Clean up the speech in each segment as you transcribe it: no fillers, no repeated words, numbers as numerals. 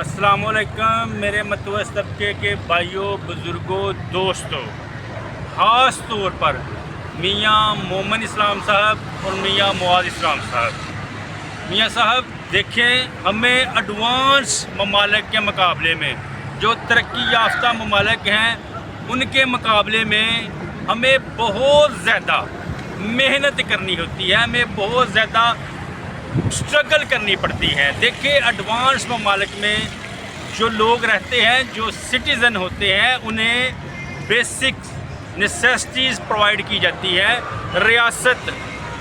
अस्सलाम वालेकुम मेरे मतवस तबके के भाइयों, बुज़ुर्गों, दोस्तों। ख़ास तौर पर मियाँ मोमिन इस्लाम साहब और मियाँ मुआज़ इस्लाम साहब। मियाँ साहब देखें, हमें एडवांस ममालिक के मुकाबले में, जो तरक्की याफ्ता ममालिक हैं, उनके मुकाबले में हमें बहुत ज़्यादा मेहनत करनी होती है, हमें बहुत ज़्यादा स्ट्रगल करनी पड़ती है। देखिए, एडवांस ममालिक में जो लोग रहते हैं, जो सिटीज़न होते हैं, उन्हें बेसिक नेसेसिटीज़ प्रोवाइड की जाती है। रियासत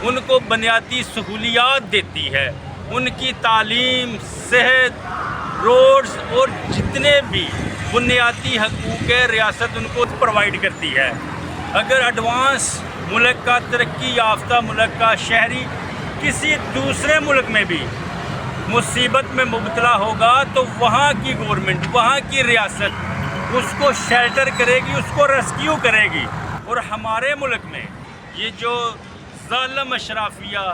उनको बुनियादी सहूलियात देती है, उनकी तालीम, सेहत, रोड्स और जितने भी बुनियादी हकूक़ है, रियासत उनको प्रोवाइड करती है। अगर एडवांस मुल्क का, तरक्की याफ्ता मुल्क का शहरी किसी दूसरे मुल्क में भी मुसीबत में मुब्तला होगा तो वहाँ की गवर्नमेंट, वहाँ की रियासत उसको शेल्टर करेगी, उसको रेस्क्यू करेगी। और हमारे मुल्क में ये जो ज़ालिम अशराफिया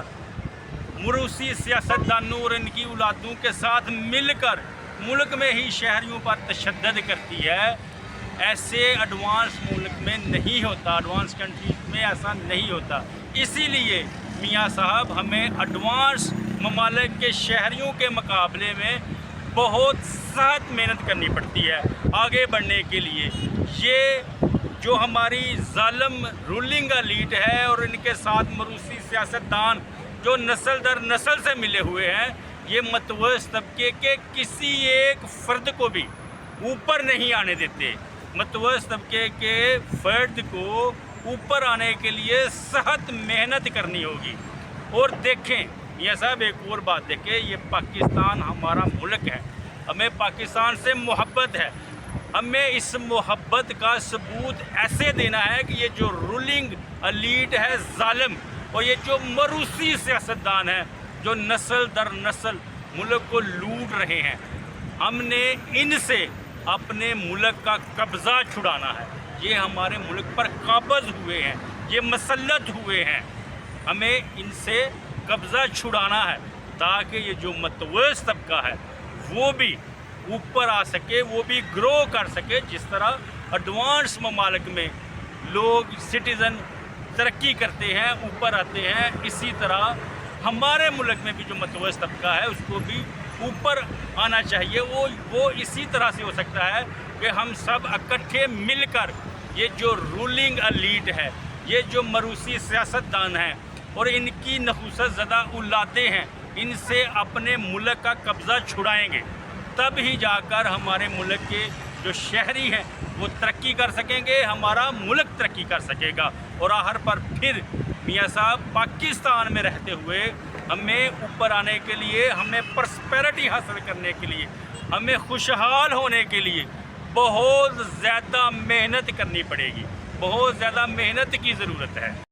मुरूसी सियासतदानों और इनकी औलादों के साथ मिलकर मुल्क में ही शहरियों पर तशद्दुद करती है, ऐसे एडवांस मुल्क में नहीं होता, एडवांस कंट्रीज में ऐसा नहीं होता। इसीलिए मियाँ साहब, हमें एडवांस ममालिक के शहरियों के मुकाबले में बहुत सख्त मेहनत करनी पड़ती है आगे बढ़ने के लिए। ये जो हमारी ज़ालिम रूलिंग एलीट है और इनके साथ मरूसी सियासतदान जो नस्ल दर नस्ल से मिले हुए हैं, ये मतवस तबके के किसी एक फ़र्द को भी ऊपर नहीं आने देते। मतवस तबके के फ़र्द को ऊपर आने के लिए सख्त मेहनत करनी होगी। और देखें ये साहब, एक और बात देखें, ये पाकिस्तान हमारा मुल्क है, हमें पाकिस्तान से मोहब्बत है। हमें इस मोहब्बत का सबूत ऐसे देना है कि ये जो रूलिंग एलीट है ज़ालिम, और ये जो मरूसी सियासतदान हैं जो नस्ल दर नस्ल मुल्क को लूट रहे हैं, हमने इनसे अपने मुल्क का कब्ज़ा छुड़ाना है। ये हमारे मुल्क पर काबज़ हुए हैं, ये मसल्लत हुए हैं, हमें इनसे कब्ज़ा छुड़ाना है ताकि ये जो मतवस तबका है वो भी ऊपर आ सके, वो भी ग्रो कर सके। जिस तरह एडवांस ममालिक में लोग, सिटीज़न तरक्की करते हैं, ऊपर आते हैं, इसी तरह हमारे मुल्क में भी जो मतवस तबका है उसको भी ऊपर आना चाहिए। वो इसी तरह से हो सकता है कि हम सब इकट्ठे मिलकर ये जो रूलिंग एलीट है, ये जो मरूसी सियासतदान हैं और इनकी नखुसत ज़दा औलादें हैं, इनसे अपने मुल्क का कब्ज़ा छुड़ाएंगे, तब ही जाकर हमारे मुल्क के जो शहरी हैं वो तरक्की कर सकेंगे, हमारा मुल्क तरक्की कर सकेगा। और आहर पर फिर मियाँ साहब, पाकिस्तान में रहते हुए हमें ऊपर आने के लिए, हमें प्रॉस्पेरिटी हासिल करने के लिए, हमें खुशहाल होने के लिए बहुत ज़्यादा मेहनत करनी पड़ेगी, बहुत ज़्यादा मेहनत की ज़रूरत है।